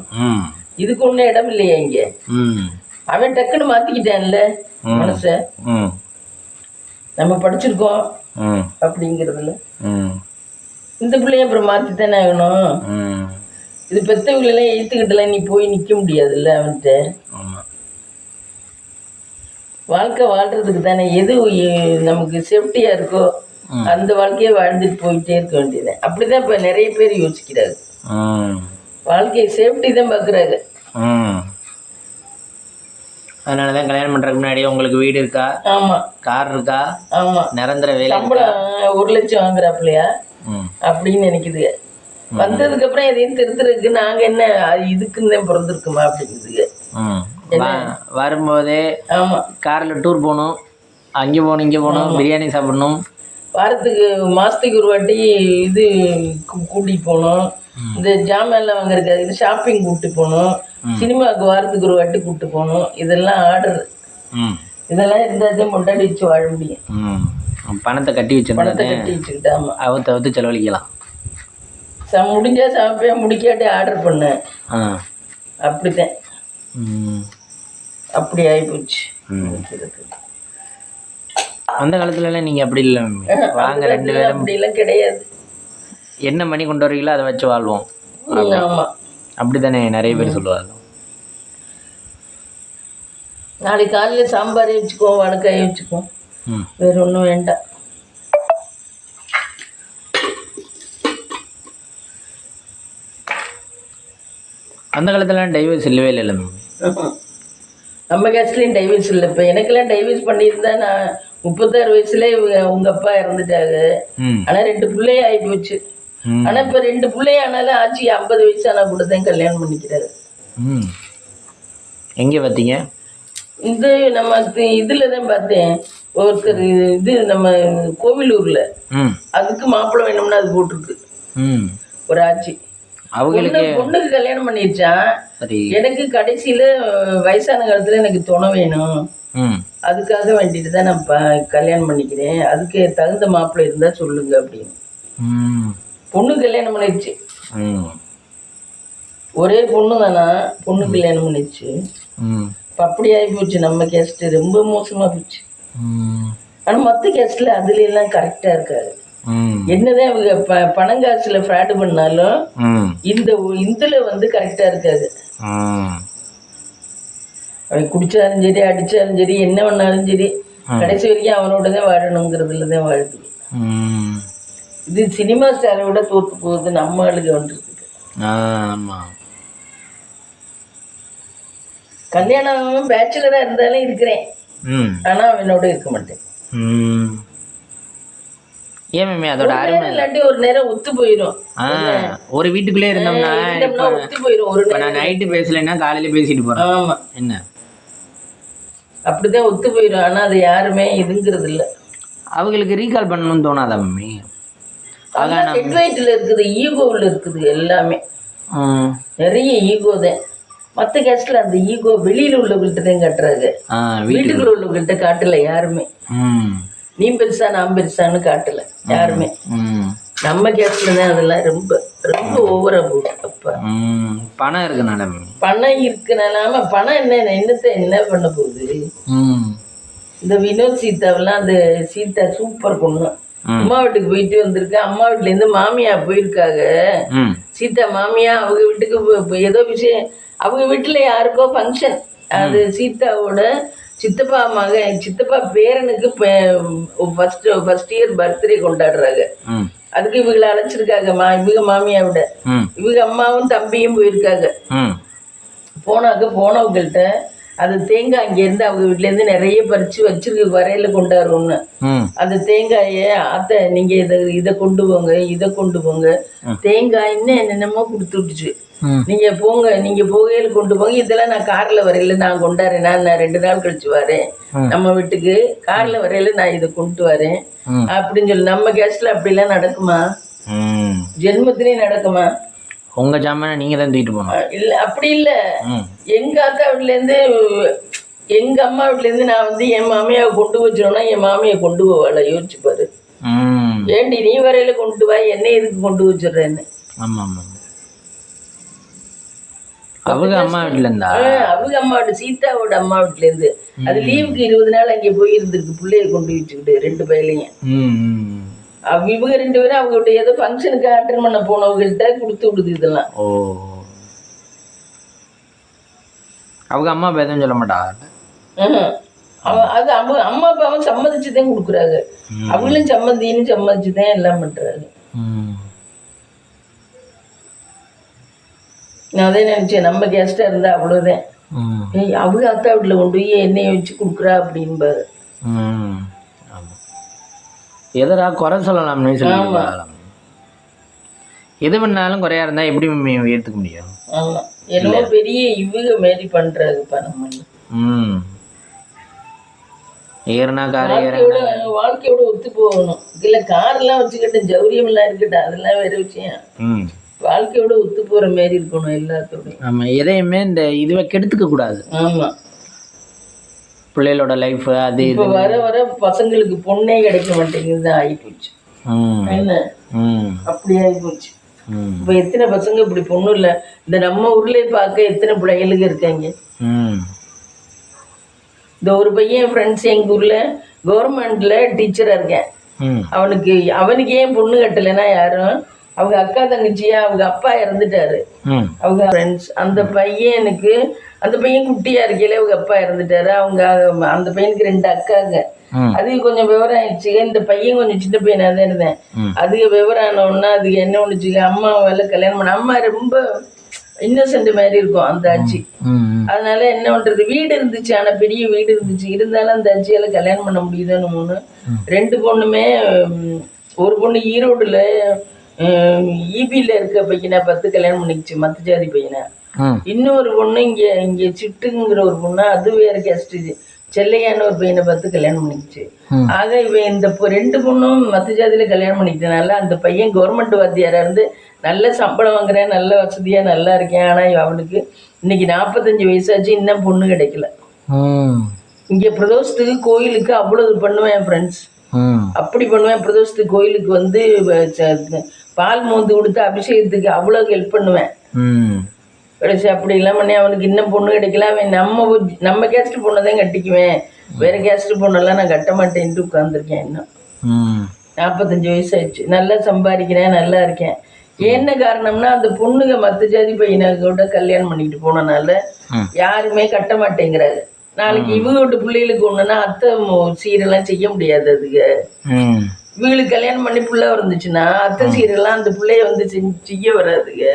இதுக்கு ஒன்றும் இடம் இல்லையா இங்கே. அவன் டக்குன்னு மாற்றிக்கிட்டான்ல மனசை. நம்ம படிச்சிருக்கோம் அப்படிங்கிறதுல இந்த பிள்ளைய அப்புறம் மாற்றித்தானே ஆகணும். இது பெற்றவங்களெல்லாம் எழுத்துக்கிட்டலாம் நீ போய் நிற்க முடியாதுல்ல அவன்கிட்ட. வாழ்க்கை வாழ்கிறதுக்கு தானே எது நமக்கு சேஃப்டியாக இருக்கோ அந்த வாழ்க்கையை வாழ்ந்துட்டு போயிட்டே இருக்க வேண்டியது. அப்படி தான் இப்போ நிறைய பேர் யோசிக்கிறாங்க. வாழ்க்கையை சேஃப்டி தான் பார்க்குறாங்க. அதனால தான் கல்யாணம் பண்ணுறதுக்கு முன்னாடியே உங்களுக்கு வீடு இருக்கா, ஆமாம், கார் இருக்கா, ஆமாம், நிரந்தர வேலை, சம்பளம் 1 லட்சம் வாங்குறாப்புலையா அப்படின்னு நினைக்குதுங்க. வந்ததுக்கப்புறம் எதையும் திருத்துறதுக்கு நாங்கள் என்ன இதுக்குன்னு தான் பிறந்திருக்குமா அப்படிங்குதுங்க. வரும்போதே ஆமாம், காரில் டூர் போகணும், அங்கே போகணும், இங்கே போகணும், பிரியாணி சாப்பிடணும், வாரத்துக்கு மாதத்துக்கு ஒரு வாட்டி இது கூட்டிகிட்டு போகணும், இந்த ஜாமான்லாம் வாங்குறதுக்கு இது ஷாப்பிங் கூப்பிட்டு போகணும், சினிமாவுக்கு வாரத்துக்கு ஒரு வாட்டி கூப்பிட்டு போகணும். இதெல்லாம் ஆர்டர். இதெல்லாம் இருந்தால் முன்னாடி வச்சு வாழ முடியும். பணத்தை கட்டி வச்சுக்கிட்டு ஆமாம், அவுத்து செலவழிக்கலாம். முடிஞ்சா சமைப்பேன், முடிக்காட்டி ஆர்டர் பண்ணேன். அப்படித்தான், அப்படி ஆகிப்போச்சு. அந்த காலத்துலலாம் நீங்கள் அப்படி இல்லை, வாங்க 2 பேரும் அப்படிலாம் கிடையாது. என்ன மணி கொண்டு வரீங்களோ அதை வச்சு வாழ்வோம். ஆமாம், அப்படி தானே நிறைய பேர் சொல்லுவாங்க. நாளைக்கு காலையில் சாம்பாரே வச்சுக்குவோம், வடக்காயை வச்சுக்குவோம், வேற ஒன்றும் வேண்டாம். அந்த காலத்துல டைவர்ஸ் இல்லவே இல்லை. நம்ம கேஸ்ட்லேயும் டைவர்ஸ் இல்லை. இப்போ எனக்கெல்லாம் டைவர்ஸ் பண்ணியிருந்தா நான் 36 வயசுல உங்கள் அப்பா இறந்துட்டாங்க. ஆனால் 2 பிள்ளையே ஆகி போச்சு. ஆனால் இப்போ 2 பிள்ளைய ஆனாலும் ஆச்சு 50 வயசு ஆனால் கூட தான் கல்யாணம் பண்ணிக்கிறாரு. எங்கே பார்த்தீங்க? இது நம்ம இதில் தான் பார்த்தேன். ஒருத்தர் இது நம்ம கோவிலூரில் அதுக்கு மாப்பிள்ளை வேணும்னா அது போட்டிருக்கு ஒரு ஆட்சி. அவங்களுக்கு பொண்ணுக்கு கல்யாணம் பண்ணிருச்சான். எனக்கு கடைசியில வயசான காலத்துல எனக்கு துணை வேணும், அதுக்காக வேண்டிட்டு தான் நான் கல்யாணம் பண்ணிக்கிறேன், அதுக்கு தகுந்த மாப்பிள்ளை இருந்தா சொல்லுங்க அப்படின்னு. பொண்ணு கல்யாணம் பண்ணிடுச்சு, ஒரே பொண்ணு தானா, பொண்ணு கல்யாணம் பண்ணிடுச்சு. இப்போ அப்படி ஆகி போச்சு. நம்ம கேஸ்ட் ரொம்ப மோசமா போச்சு. ஆனா மற்ற கேஸ்ட்ல அதுல எல்லாம் கரெக்டா இருக்காது. என்னதான் இவங்க பணங்காசுல ஃப்ராட் பண்ணாலும் இதுல வந்து கரெக்டா இருக்காது. அவன் குடிச்சாலும் சரி, அடிச்சாலும் சரி, என்ன பண்ணாலும் சரி, கடைசி வரைக்கும் அவனோட தான் வாழணுங்கிறதுல தான் வாழ்க்கை. இது சினிமா ஸ்டாரை விட தோத்து போகுது நம்ம ஆளுக்கு வந்துருக்கு. கல்யாணம் பேச்சுலரா இருந்தாலும் இருக்கிறேன், ஆனா அவனோட இருக்க மாட்டேன். இல்லாட்டி ஒரு நேரம் ஒத்து போயிடும். ஒரு வீட்டுக்குள்ளே இருந்தோம்னா ஒத்து போயிடும். ஒரு நான் நைட்டு பேசலைன்னா காலையில பேசிட்டு போறேன். ஆமா, என்ன அப்படிதான் ஒத்து போயிடும். ஆனா அது யாருமே இதுங்கிறது இல்லை. அவங்களுக்கு ரீகால் பண்ணணும்னு தோணாதா மம்மி? ஹெட்லைட்ல இருக்குது, ஈகோவில் இருக்குது, எல்லாமே நிறைய ஈகோ தான். மற்ற கேஸ்ட்ல அந்த ஈகோ வெளியில உள்ளவங்கள்ட்ட தான் காட்டுறாங்க, வீட்டுக்குள்ள உள்ளவங்கள்ட்ட காட்டல யாருமே. நீ பெருசா நான் பெருசான்னு காட்டல யாருமே. நம்ம கேஸ்ட்ல தான் அதெல்லாம் ரொம்ப ரொம்ப ஓவரா போகுது. அப்ப பணம் இருக்குனால, பணம் இருக்குனாலாம பணம் என்னத்தை என்ன பண்ண போகுது. இந்த வினோத் சீதாவெல்லாம், அந்த சீதா சூப்பர் பொண்ணு, அம்மா வீட்டுக்கு போயிட்டு வந்திருக்க. அம்மா வீட்டுல இருந்து மாமியா போயிருக்காங்க. சீதா மாமியா அவங்க வீட்டுக்கு ஏதோ விஷயம், அவங்க வீட்டுல யாருக்கோ ஃபங்க்ஷன். அது சீதாவோட சித்தப்பா சித்தப்பா பேரனுக்கு ஃபர்ஸ்ட் இயர் பர்த்டே கொண்டாடுறாங்க. அதுக்கு இவங்களை அழைச்சிருக்காங்க. இவங்க மாமியா விட இவங்க அம்மாவும் தம்பியும் போயிருக்காங்க. போனவங்கள்ட்ட அது தேங்காய் இங்கேருந்து அவங்க வீட்டிலேருந்து நிறைய பறித்து வச்சிருக்கு, வரையில கொண்டாடுறோம்னு. அந்த தேங்காயை ஆத்த நீங்கள் இதை கொண்டு போங்க, இதை கொண்டு போங்க, தேங்காய் இன்னும் என்னென்னமோ கொடுத்து விட்டுச்சு. நீங்கள் போங்க, நீங்கள் போகையில கொண்டு போங்க, இதெல்லாம் நான் காரில் வரையில நான் கொண்டாடுறேன், நான் 2 நாள் கழிச்சு வரேன் நம்ம வீட்டுக்கு, காரில் வரையில நான் இதை கொண்டு வரேன் அப்படின்னு சொல்லி. நம்ம கேஸ்ட்ல அப்படிலாம் நடக்குமா? ஜென்மத்திலேயும் நடக்குமா? உங்க ஜாமான நீங்க தான் தூக்கிட்டு போகணும். இல்ல அப்படி இல்ல. எங்க அக்கா வீட்டுல இருந்து, எங்க அம்மா வீட்டுல இருந்து நான் வந்து என் மாமியாவை கொண்டு வச்சிரோம்னா என் மாமியை கொண்டு போவாள? யோசிச்சு பாரு. ஏண்டி நீ வரையில கொண்டு வா, என்ன எதுக்கு கொண்டு வச்சிடுறேன்னு. ஆமா ஆமா. அவங்க அம்மா வீட்டுல இருந்தா, அவங்க அம்மா வீட்டு சீதாவோட அம்மா வீட்டுல இருந்து அது லீவுக்கு 20 நாள் அங்கே போய் இருந்திருக்கு, பிள்ளைய கொண்டு வச்சுக்கிட்டு 2 பையலையும். இவங்க 2 பேரும் அவங்களுடைய ஏதோ ஃபங்க்ஷனுக்கு அட்டன் பண்ண போனவங்கள்ட்ட கொடுத்து விடுது இதெல்லாம். ஓ, அவங்க அம்மா அப்பா எதுவும் சொல்ல மாட்டாங்க. அது அவங்க அம்மா அப்பாவும் சம்மதிச்சுதான் கொடுக்குறாங்க. அவங்களும் சம்மதிச்சுதான் எல்லாம் பண்றாங்க. நான் அதே நினைச்சேன், நம்ம கெஸ்டா இருந்தா அவ்வளவுதான். அவங்க அத்தா வீட்டுல கொண்டு போய் எண்ணெயை வச்சு கொடுக்குறா அப்படின்பாரு. எதரா குறை சொல்லலாம்னு சொல்லி, எது பண்ணாலும் குறையா இருந்தா எப்படி ஏற்றுக்க முடியும்? ஆமா, என்னவோ பெரிய இவங்க மாரி பண்றாங்கப்பா நம்ம. ஏறினா காரை வாழ்க்கையோட ஒத்து போகணும். இல்ல கார்லாம் வச்சுக்கிட்டு ஜௌரியம் எல்லாம் இருக்கட்டும், அதெல்லாம் வேற விஷயம். வாழ்க்கையோட ஒத்து போற மாதிரி இருக்கணும் எல்லாத்தோடையும். ஆமா, எதையுமே இந்த இதுவை கெடுத்துக்க கூடாது. ஆமா, பிள்ளைகளோட லைஃப் அது இப்போ வர வர பசங்களுக்கு பொண்ணே கிடைக்க மாட்டேங்குது, ஆகிப்போச்சு. என்ன அப்படி ஆகிப்போச்சு. இப்போ எத்தனை பசங்க இப்படி பொண்ணு இல்லை. இந்த நம்ம ஊர்லயே பார்க்க எத்தனை பிள்ளைகளுக்கு இருக்காங்க. இந்த ஒரு பையன் ஃப்ரெண்ட்ஸ் எங்க ஊர்ல கவர்மெண்ட்ல டீச்சரா இருக்கேன். அவனுக்கு ஏன் பொண்ணு கட்டலைன்னா யாரும், அவங்க அக்கா தங்கச்சியா, அவங்க அப்பா இறந்துட்டாரு. அவங்க ஃப்ரெண்ட்ஸ், அந்த பையன் குட்டியா இருக்கையில அவங்க அப்பா இறந்துட்டாரு. அவங்க அந்த பையனுக்கு 2 அக்காங்க. அது கொஞ்சம் விவரம் ஆயிடுச்சு. இந்த பையன் கொஞ்சம் சின்ன பையனா தான் இருந்தேன். அதுக்கு விவரம் ஆனோன்னா அதுக்கு என்ன ஒண்ணுச்சு, அம்மா வேலை கல்யாணம் பண்ண, அம்மா ரொம்ப இன்னசென்ட் மாதிரி இருக்கும் அந்த ஆட்சி. அதனால என்ன பண்றது, வீடு இருந்துச்சு, ஆனா பெரிய வீடு இருந்துச்சு, இருந்தாலும் அந்த ஆட்சியால கல்யாணம் பண்ண முடியுதுன்னு 2 பொண்ணுமே, ஒரு பொண்ணு ஈரோடுல ஈபியில இருக்க பையனை 10 கல்யாணம் பண்ணிக்கிச்சு, மத்த ஜாதி பையனை. இன்னொரு பொண்ணு இங்க சிட்டுங்கிற ஒரு பொண்ணு, அது வேற கேஸ்ட், செல்லையான ஒரு பையனை 10 கல்யாணம் பண்ணிக்கிச்சு. ஆக இவன் இந்த 2 பொண்ணும் மத்த ஜாதியில கல்யாணம் பண்ணிக்கிட்டனால அந்த பையன் கவர்மெண்ட் வாத்தியாரா இருந்து நல்ல சம்பளம் வாங்குறேன், நல்ல வசதியா நல்லா இருக்கேன். ஆனா அவனுக்கு இன்னைக்கு 45 வயசாச்சு, இன்னும் பொண்ணு கிடைக்கல. இங்க பிரதோஷத்துக்கு கோயிலுக்கு அவ்வளவு பண்ணுவேன் ஃப்ரெண்ட்ஸ், அப்படி பண்ணுவேன். பிரதோஷத்துக்கு கோயிலுக்கு வந்து பால் மோந்து கொடுத்து அபிஷேகத்துக்கு அவ்வளவு ஹெல்ப் பண்ணுவேன். அப்படி எல்லாம் பண்ணி அவனுக்கு இன்னும் பொண்ணு கிடைக்கல. அவன் நம்ம கேஸ்ட் பொண்ணதான் கட்டிக்குவேன், வேற கேஸ்ட் பொண்ணெல்லாம் நான் கட்ட மாட்டேன்ட்டு உட்கார்ந்துருக்கேன். இன்னும் 45 வயசாயிடுச்சு, நல்லா சம்பாதிக்கிறேன், நல்லா இருக்கேன். என்ன காரணம்னா அந்த பொண்ணுங்க மத்த ஜாதி பையனை கூட கல்யாணம் பண்ணிட்டு போனனால யாருமே கட்ட மாட்டேங்கிறாங்க. நாளைக்கு இவங்க பிள்ளைகளுக்கு ஒண்ணுன்னா அத்தை சீரெல்லாம் செய்ய முடியாது. அதுக்கு இவங்களுக்கு கல்யாணம் பண்ணி புள்ள இருந்துச்சுன்னா அத்தை சீரெல்லாம் அந்த பிள்ளைய வந்து செய்ய வராதுங்க.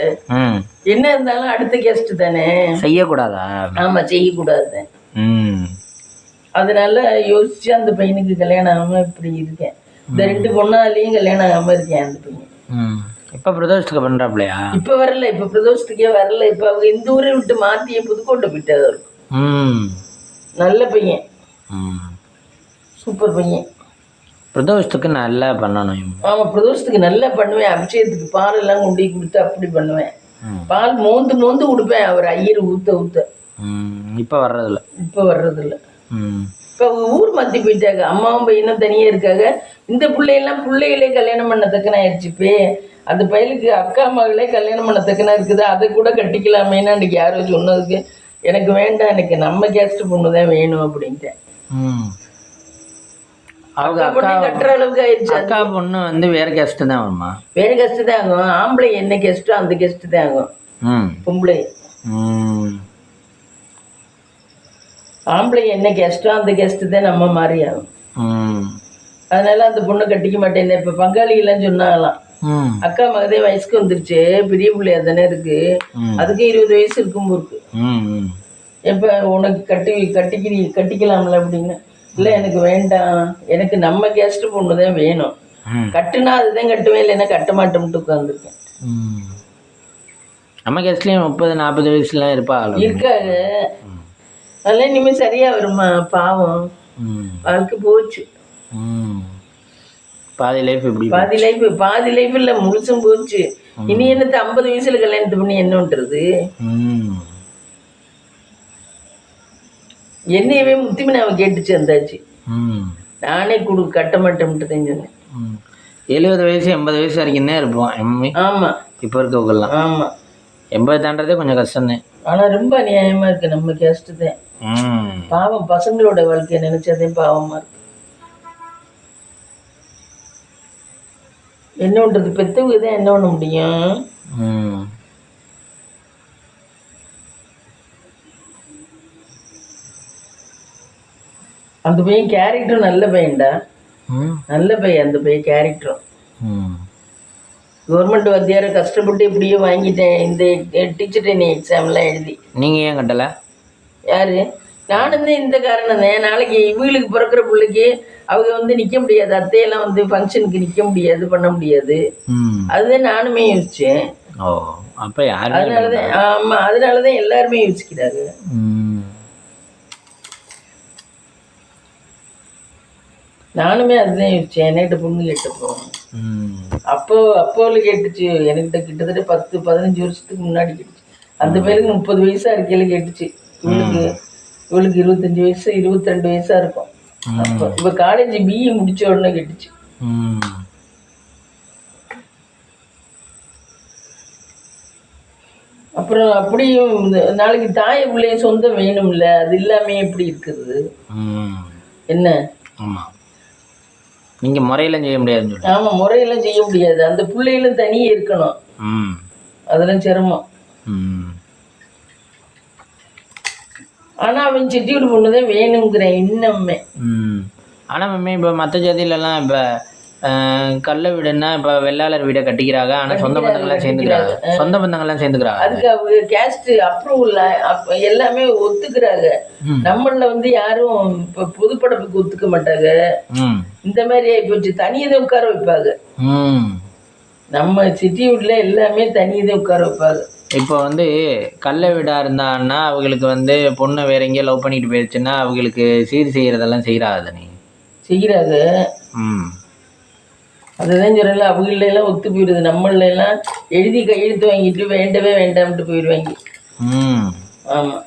என்ன இருந்தாலும் அடுத்த கேஸ்ட் தானே, செய்யக்கூடாதா? ஆமா, செய்யக்கூடாது. அதனால யோசிச்சு அந்த பையனுக்கு கல்யாணம் ஆகாம இப்படி இருக்கேன். இந்த 2 பொண்ணாலையும் கல்யாணம் ஆகாம இருக்கேன். அந்த பையன் இப்ப பிரதோஷத்துக்கு பண்றாப்லையா? இப்ப வரல, இப்ப பிரதோஷத்துக்கே வரல. இப்ப அவங்க இந்த ஊரை விட்டு மாத்திய புதுக்கோட்டை போயிட்டாரு. நல்ல பையன், சூப்பர் பையன். பிரதோஷத்துக்கு நல்லா பண்ணணும். ஆமா, பிரதோஷத்துக்கு நல்லா பண்ணுவேன். அபிஷேகத்துக்கு பால் எல்லாம் கொண்டு கொடுத்து அப்படி பண்ணுவேன். பால் மோந்து மோந்து கொடுப்பேன் அவர் ஐயர் ஊத்த ஊத்த. இப்போ வர்றதில்ல. இப்போ வர்றதில்ல. இப்போ ஊர் மாற்றி போயிட்டாங்க. அம்மாவும் பையனும் தனியாக இருக்காங்க. இந்த பிள்ளைகளே கல்யாணம் பண்ணத்தக்கன ஆயிடுச்சு. இப்போ அந்த பையனுக்கு அக்கா மகளே கல்யாணம் பண்ணத்தக்கனா இருக்குது. அதை கூட கட்டிக்கலாமேன்னு அன்றைக்கி யாரோ சொன்னதுக்கு எனக்கு வேண்டாம், எனக்கு நம்ம கேஸ்ட் பொண்ணு தான் வேணும் அப்படின்ட்டேன். அவங்க கட்டுற அளவுக்கு ஆயிடுச்சு. அக்கா பொண்ணு வந்து வேற கெஸ்ட் தான் வருமா? வேற கெஸ்ட் தான் ஆகும். ஆம்பளை என்ன கெஸ்ட்டோ அந்த கெஸ்ட் தான் ஆகும். பொம்பளை ஆம்பளை என்ன கெஸ்ட்டோ அந்த கெஸ்ட் தான் நம்ம மாதிரி ஆகும். அதனால அந்த பொண்ணை கட்டிக்க மாட்டேன். இப்ப பங்காளிகள்லாம் சொன்னாங்களாம், அக்கா மகதே வயசுக்கு வந்துருச்சு, பெரிய பிள்ளையா தானே இருக்கு, அதுக்கு 20 வயசு இருக்கும் இருக்கு, எப்ப உனக்கு கட்டிக்கலாம்ல அப்படின்னு. இல்லை எனக்கு வேண்டாம், எனக்கு நம்ம கேஸ்ட் பொண்ணு தான் வேணும், கட்டுனா அதுதான் கட்டுவேன், இல்லைன்னா கட்ட மாட்டோம்ட்டு உட்காந்துருக்கேன். நம்ம கேஸ்ட்லேயும் 30-40 வயசுலாம் இருக்காங்க. அதெல்லாம் இனிமேல் சரியா வருமா? பாவம், வாழ்க்கை போச்சு. பாதி லைஃப் இல்லை முழுசும் போச்சு. இனி என்னத்து 50 வயசுல கல்யாணத்து பண்ணி என்ன பண்றது? என்னையவே முத்திமினாவை கேட்டுச்சு வந்தாச்சு. நானே கட்ட மாட்டேன்ட்டு சொன்னேன். 70 வயசு 80 வயசு வரைக்கும் தான் இருப்போம். ஆமா, இப்போ இருக்கவங்கலாம். ஆமா, 80 தாண்டதே கொஞ்சம் கஷ்டம் தான். ஆனா ரொம்ப அநியாயமா இருக்கு நம்ம கேஸ்ட் தான். பாவம், பசங்களோட வாழ்க்கையை நினைச்சதே பாவமா இருக்கு. என்ன பண்றது, பெத்தவங்க தான் என்ன பண்ண முடியும்? அந்த பையன் கேரக்டரும் நல்ல பையன்டா, நல்ல பையன் அந்த பையன் கேரக்டரும். கவர்மெண்ட் வாத்தியார கஷ்டப்பட்டு இப்படியே வாங்கிட்டேன் இந்த டீச்சர் ட்ரைனிங் எக்ஸாம்லாம் எழுதி. நீங்கள் ஏன் கட்டலை? யாரு? நானும் தான் இந்த காரணம் தான். நாளைக்கு இவங்களுக்கு பிறக்கிற பிள்ளைக்கு அவங்க வந்து நிற்க முடியாது, அத்தையெல்லாம் வந்து ஃபங்க்ஷனுக்கு நிற்க முடியாது, பண்ண முடியாது. அதுதான் நானுமே யோசித்தேன். அப்போ யாரு? அதனாலதான், ஆமாம், அதனாலதான் எல்லாருமே யோசிக்கிறாங்க. நானுமே அதுதான் யோசிச்சேன். என்கிட்ட பொண்ணு கேட்டப்போ அப்போவில் கேட்டுச்சு. என்கிட்ட கிட்டத்தட்ட 10-15 வருஷத்துக்கு முன்னாடி கேட்டுச்சு. அந்த பேருக்கு 30 வயசா இருக்கையில கேட்டுச்சு. இவளுக்கு 25 வயசு 22 வயசா இருக்கும். அப்போ இப்போ காலேஜ் பிஇ முடிச்ச உடனே கேட்டுச்சு. அப்புறம் அப்படியும் நாளைக்கு தாய் பிள்ளைய சொந்தம் வேணும்ல, அது இல்லாமே எப்படி இருக்குது? என்ன? நீங்கள் முறையெல்லாம் செய்ய முடியாது. ஆமாம், முறையெல்லாம் செய்ய முடியாது. அந்த பிள்ளைகளும் தனியே இருக்கணும், அதெல்லாம் சிரமம். ஆனால் அவன் சிட்டியோட பொண்ணு தான் வேணுங்கிறேன் இன்னுமே. ஆனால் மேம் இப்போ மற்ற ஜாதியிலலாம் இப்போ கல்ல வீடுன்னா இப்போ வெள்ளாளர் வீடை கட்டிக்கிறாங்க. ஆனால் சொந்த பந்தங்கள்லாம் சேர்ந்துக்கிறாங்க. அதுக்கு அவங்க கேஸ்ட் அப்ரூவல் எல்லாமே ஒத்துக்கிறாங்க. நம்மள வந்து யாரும் இப்போ பொதுப்படப்புக்கு ஒத்துக்க மாட்டாங்க. இந்த மாதிரி ஆகிப்போச்சு. தனியதை உட்கார வைப்பாங்க. நம்ம சிட்டி வீட்டில் எல்லாமே தனியதை உட்கார வைப்பாங்க. இப்போ வந்து கல்ல வீடாக இருந்தான்னா அவங்களுக்கு வந்து பொண்ணை வேற எங்கேயோ லவ் பண்ணிட்டு போயிடுச்சுன்னா அவங்களுக்கு சீர் செய்கிறதெல்லாம் செய்கிறாங்க. செய்கிறாங்க. அதுதான் சொல்லல, அவங்களெல்லாம் ஒத்து போயிடுது. நம்மளெல்லாம் எழுதி கையெழுத்து வாங்கிட்டு வேண்டவே வேண்டாம்ட்டு போயிடுவாங்க. ஆமாம்,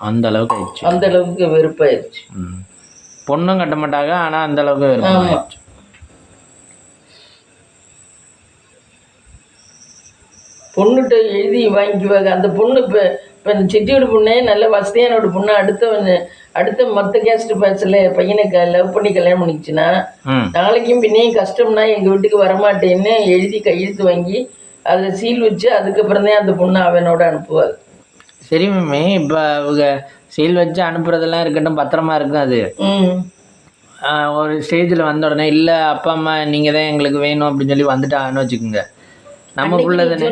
அந்த அளவுக்கு ஆயிடுச்சு. அந்த அளவுக்கு வெறுப்பாயிடுச்சு. பொண்ணும் கட்ட மாட்டாங்க, ஆனால் அந்த அளவுக்கு வெறுப்பாயிடுச்சு. பொண்ணுகிட்ட எழுதி வாங்கிக்குவாங்க. அந்த பொண்ணு இப்போ இந்த சிட்டியோட பொண்ணே நல்ல வசதியானோட பொண்ணு அடுத்த மற்ற கேஸ்ட் பேட்சில் பையனை லவ் பண்ணி கல்யாணம் பண்ணிச்சுன்னா நாளைக்கும் பின்னையும் கஷ்டம்னா எங்கள் வீட்டுக்கு வரமாட்டேன்னு எழுதி கையெழுத்து வாங்கி அதில் சீல் வச்சு அதுக்கப்புறம் தான் அந்த பொண்ணு அவனோட அனுப்புவாள். சரி மேமே, இப்போ அவங்க சீல் வச்சு அனுப்புறதெல்லாம் இருக்கட்டும், பத்திரமா இருக்கும். அது ஒரு ஸ்டேஜில் வந்த உடனே இல்லை அப்பா அம்மா நீங்கள் தான் எங்களுக்கு வேணும் அப்படின்னு சொல்லி வந்துட்டாங்கன்னு வச்சுக்கோங்க, நம்ம பிள்ளை தானே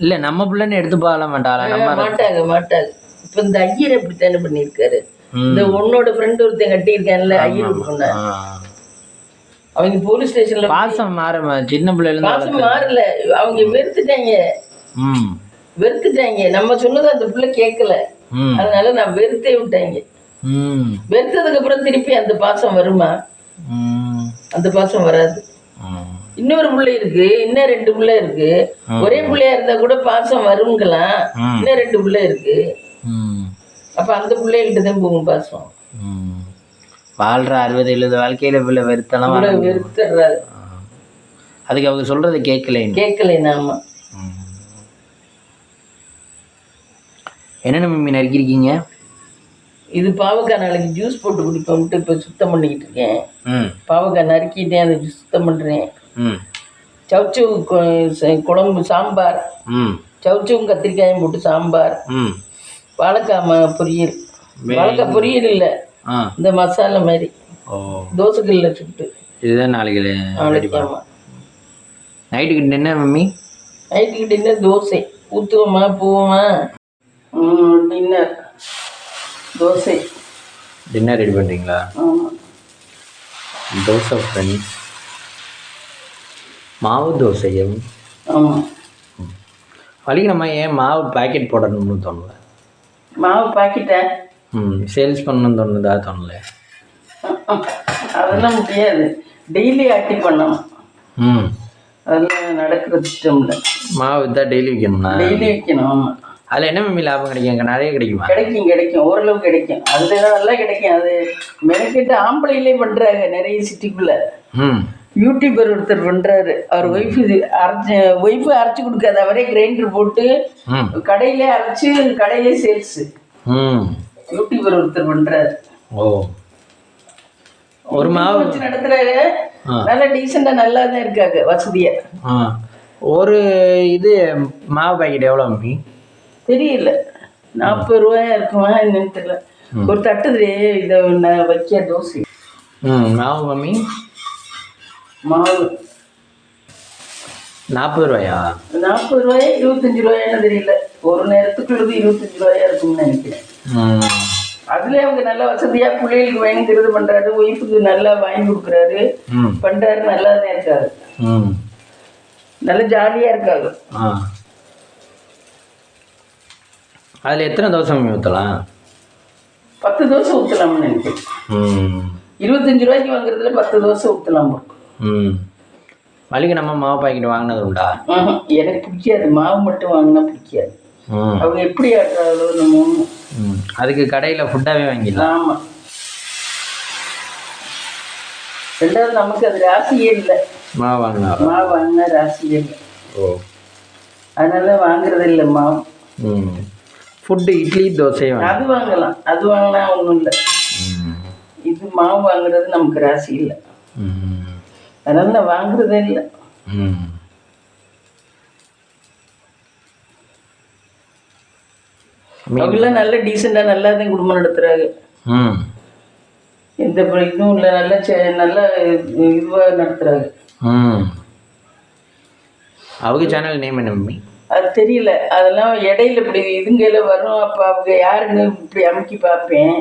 இல்லை நம்ம பிள்ளைன்னு எடுத்து போகல மாட்டாங்க. இப்போ இந்த ஐயர் அப்படித்தானே பண்ணியிருக்காரு. இந்த உன்னோட ஃப்ரெண்ட் ஒருத்தன் கட்டியிருக்கான்ல ஐயர் பொண்ணு, அவங்க போலீஸ் ஸ்டேஷன்ல பாசம் மாற சின்ன பிள்ளைல பாசம் மாறல, அவங்க வெறுத்துட்டாங்க. நம்ம சொன்னது அந்த பிள்ளை கேட்கல, அதனால நான் வெறுத்தே விட்டாங்க. வெறுத்ததுக்கு அப்புறம் திருப்பி அந்த பாசம் வருமா? அந்த பாசம் வராது. இன்னொரு பிள்ளை இருக்கு, இன்னும் 2 பிள்ளை இருக்கு. ஒரே பிள்ளையா இருந்தா கூட பாசம் வருங்கலாம். இன்னும் 2 பிள்ளை இருக்கு. அப்ப அந்த பிள்ளைகிட்ட தான் போகும் பாசம். வாழ்ற 60-70 வாழ்க்கையில பிள்ளை வெறுத்தலாம் வெறுத்துறாரு. அதுக்கு அவங்க சொல்றது கேட்கல நாம. என்னென்ன மீன் நறுக்கிருக்கீங்க? இது பாவக்காய் நாளைக்கு ஜூஸ் போட்டு குடிப்போம்ட்டு இப்போ சுத்தம் பண்ணிக்கிட்டு இருக்கேன். பாவக்காய் நறுக்கிட்டேன், அதை சுத்தம் பண்ணுறேன். சவுச்சவு குழம்பு சாம்பார், சவுச்சவும் கத்திரிக்காயும் போட்டு சாம்பார், வாழைக்காய் பொரியல். வாழைக்காய் பொரியல் இல்லை, இந்த மசாலா மாதிரி தோசைக்கல்ல சுட்டு. இதுதான் நாளைக்கு. ஆமாம். நைட்டுக்கு டின்னர் மம்மி? நைட்டுக்கு டின்னர் தோசை. ஊற்றுவோமா போவோமா? டின்னர் தோசை. டின்னர் ரெடி பண்ணுறீங்களா? ஆமாம். தோசை ஃப்ரெண்ட்ஸ், மாவு தோசையும். ஆமாம். வழிக்கு நம்ம ஏன் மாவு பாக்கெட் போடணும்னு தோணல? மாவு பாக்கெட்டை சேல்ஸ் பண்ணணும்னு தோணுதா? தோணல. அதெல்லாம் முடியாது, டெய்லி ஆக்டிவ் பண்ணணும். அதெல்லாம் நடக்கிற சிஸ்டம் இல்லை. மாவு தான் டெய்லி விற்கணும்னா? டெய்லி விற்கணும். ஆமாம். அதில் என்ன மம்மி லாபம் கிடைக்கும்? நிறைய கிடைக்குமா? கிடைக்கும், ஓரளவு கிடைக்கும். அதில் நல்லா கிடைக்கும். அது மெனக்கிட்ட ஆம்பளையிலே பண்ணுறாங்க நிறைய சிட்டிக்குள்ளே. யூடியூபர் ஒருத்தர் பண்ணுறாரு. அவர் ஒய்ஃபு அரைச்சி கொடுக்காது, அவரே கிரைண்டர் போட்டு கடையிலே அரைச்சி கடையிலே சேல்ஸு. யூடியூபர் ஒருத்தர் பண்ணுறாரு. ஒரு மாவு வச்சு நடத்துறாரு. நல்லா டீசெண்டாக நல்லா தான் இருக்காங்க, வசதியாக. ஒரு இது மாவு பாக்கெட் எவ்வளோ மம்மி? தெரியல, 40 ரூபாயா இருக்குமா என்னன்னு தெரியல. ஒரு தட்டுதுலே இதை நான் வைக்க தோசை. மாவு மம்மி? மாவு 40 ரூபாயா? 40 ரூபாயா 25 ரூபாயான்னு தெரியல. ஒரு நேரத்துக்குள்ளது 25 ரூபாயா இருக்கும்னு நினைக்கிறேன். அதுலேயே அவங்க நல்லா வசதியாக பிள்ளைகளுக்கு வேணுங்கிறது பண்ணுறாரு, ஒய்ஃபுக்கு நல்லா வாங்கி கொடுக்குறாரு, பண்ணுறாரு. நல்லா தான் இருக்காரு, நல்லா ஜாலியாக இருக்காரு. அதில் எத்தனை தோசை ஊற்றலாம்? 10 தோசை ஊற்றலாம்னு நினைக்கிறேன். 25 ரூபாய்க்கு வாங்குறதுல 10 தோசை ஊற்றலாம். மளிகை நம்ம மாவு பாக்கெட் வாங்கினது உண்டா? எனக்கு பிடிக்காது, மாவு மட்டும் வாங்கினா பிடிக்காது. அவங்க எப்படி ஆட்டுறாங்களோ நம்ம. அதுக்கு கடையில் ஃபுட்டாகவே வாங்கிடலாம். ஆமாம். ரெண்டாவது நமக்கு அது ராசியே இல்லை. மாவு வாங்கினா ராசியே இல்லை. அதனால வாங்குறது இல்லை மாவு. ஃபுட்டு இட்லி தோசை அது வாங்கலாம், அது வாங்கினா ஒன்றும் இல்லை. இது மாவு வாங்குறது நமக்கு ராசி இல்லை, அதனால நான் வாங்குறதே இல்லை. அவங்களாம் நல்ல டீசெண்டாக நல்லா தான் குடும்பம் நடத்துகிறாங்க. எந்த இதுவும் இல்லை, நல்லா இதுவாக நடத்துகிறாங்க. அவங்க சேனல் நேம் என்ன மம்மி? அது தெரியல, அதெல்லாம் இடையில இப்படி இதுங்கையில வரும். அப்போ அவங்க யாருன்னு இப்படி அமுக்கி பார்ப்பேன்,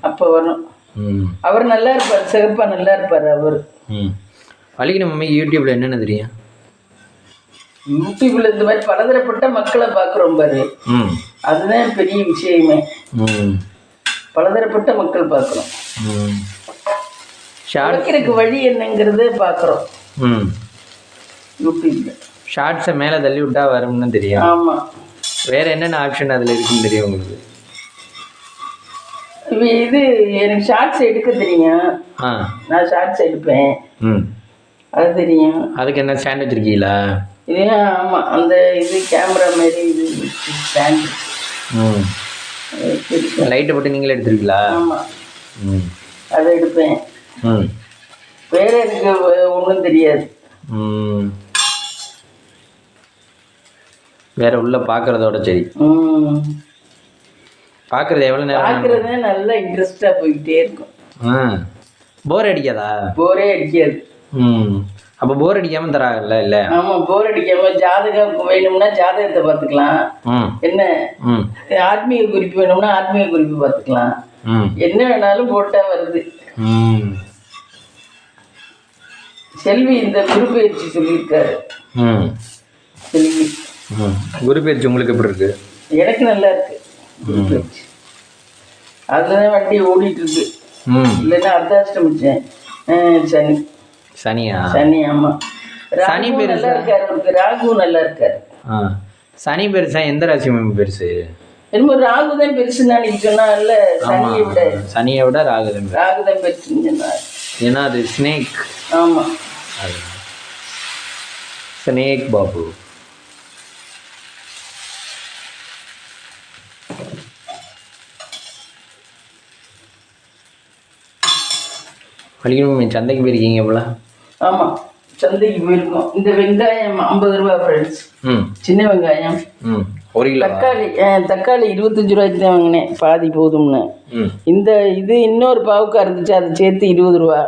அப்போ வரும். அவர் நல்லா இருப்பார், சிறப்பாக நல்லா இருப்பார் அவர். வலிக்கணும் மம்மி. யூடியூப்ல என்னென்ன தெரியும்? யூடியூப்ல இந்த மாதிரி பலதரப்பட்ட மக்களை பார்க்குறோம் பாரு, அதுதான் பெரிய விஷயமே. பலதரப்பட்ட மக்கள் பார்க்குறோம். ஷார்ட்ஸுக்கு வழி என்னங்கிறத பார்க்குறோம் யூடியூப்ல. ஷார்ட்ஸை மேலே தள்ளி விட்டா வரும்னு தெரியும். ஆமாம். வேற என்னென்ன ஆப்ஷன் அதில் இருக்குன்னு தெரியும் உங்களுக்கு? இது எனக்கு ஷார்ட்ஸ் எடுக்க தெரியும். நான் ஷார்ட்ஸ் எடுப்பேன், அது தெரியும். அதுக்கு என்ன ஸ்டாண்ட் வச்சிருக்கீங்களா? இது ஆமாம், அந்த இது கேமரா மாதிரி இது ஸ்டாண்ட். லைட்டை போட்டு நீங்களே எடுத்துருக்கீங்களா? ஆமாம், அதை எடுப்பேன். வேற எனக்கு ஒன்றும் தெரியாது. வேற உள்ள பார்க்கறதோட சரி. பார்க்கறது எவ்வளோ நேரம்? பார்க்கறது நல்லா இன்ட்ரெஸ்டாக போய்கிட்டே இருக்கும். போர் அடிக்காதா? போரே அடிக்காது. அப்போ போர் அடிக்காமல் தராங்கல்ல? இல்லை. ஆமாம், போர் அடிக்காமல். ஜாதகம் வேணும்னா ஜாதகத்தை பார்த்துக்கலாம், என்ன ஆத்மீக குறிப்பு வேணும்னா ஆத்மீக குறிப்பு பார்த்துக்கலாம், என்ன வேணாலும் போட்டால் வருது. செல்வி இந்த குரு பயிற்சி சொல்லியிருக்காரு. செல்வி குரு பயிற்சி உங்களுக்கு எப்படி இருக்கு? எனக்கு நல்லா இருக்கு குரு பயிற்சி. அதுலதான் வண்டி ஓடிட்டு இருக்கு. இல்லைன்னா அர்த்தாஷ்டமிச்சேன். சனி. சனியா? சனி. ஆமாம், சனி ராகு நல்லா இருக்காரு, அவருக்கு ராகு நல்லா இருக்காரு. சனி பெருசா எந்த ராசி மேம் பெருசு? என்னமோ ராகு தான் பெருசுன்னு அன்னைக்கு சொன்னாங்கல்ல, சனியை விட ராகு தான் பெருசுன்னு சொன்னார். ஏன்னா அது ஸ்னேக். ஆமா, ஸ்னேக் பாபு. வலிக்கணும். சந்தைக்கு போயிருக்கீங்க போல? ஆமா, சந்தைக்கு போயிருக்கோம். இந்த வெங்காயம் 50 ரூபா ஃப்ரெண்ட்ஸ், சின்ன வெங்காயம். 1 கிலோ. தக்காளி 25 ரூபாய்க்கு தான் வாங்கினேன், பாதி போதும்னு. இந்த இது இன்னொரு பாவுக்கா இருந்துச்சு, அதை சேர்த்து 20 ரூபா.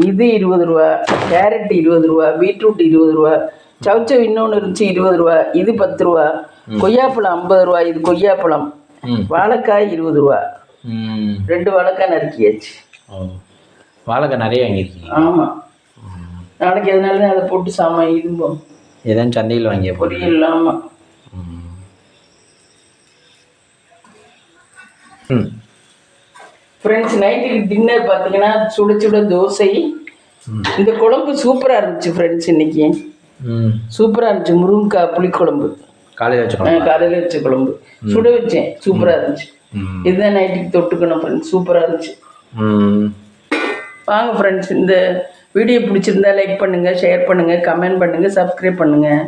இது 20 ரூபா, கேரட் 20 ரூபா, பீட்ரூட் 20 ரூபா, சவுச்சவ் இன்னொன்று இருந்துச்சு 20 ரூபா, இது 10 ரூபா, கொய்யாப்பழம் 50 ரூபா, இது கொய்யாப்பழம், வாழைக்காய் 20 ரூபா. 2 வாழைக்காய் நறுக்கியாச்சு. வாழைக்காய் நிறைய வாங்கியிருக்கீங்க? ஆமாம், நாளைக்கு எதனால அதை போட்டு சாமான் இரும்போம். ஏதாவது சந்தையில் வாங்கிய பொரியல். ஆமாம். ஃப்ரெண்ட்ஸ், நைட்டுக்கு டின்னர் பார்த்தீங்கன்னா சுட சுட தோசை. இந்த குழம்பு சூப்பராக இருந்துச்சு ஃப்ரெண்ட்ஸ், இன்னைக்கு சூப்பராக இருந்துச்சு. முருங்கைக்காய் புளிக்குழம்பு காலையில் வச்ச குழம்பு சுட வச்சேன், சூப்பராக இருந்துச்சு. இதுதான் நைட்டுக்கு தொட்டுக்கணும் ஃப்ரெண்ட்ஸ், சூப்பராக இருந்துச்சு. வாங்க ஃப்ரெண்ட்ஸ், இந்த வீடியோ பிடிச்சிருந்தா லைக் பண்ணுங்கள், ஷேர் பண்ணுங்கள், கமெண்ட் பண்ணுங்கள், சப்ஸ்கிரைப் பண்ணுங்கள்.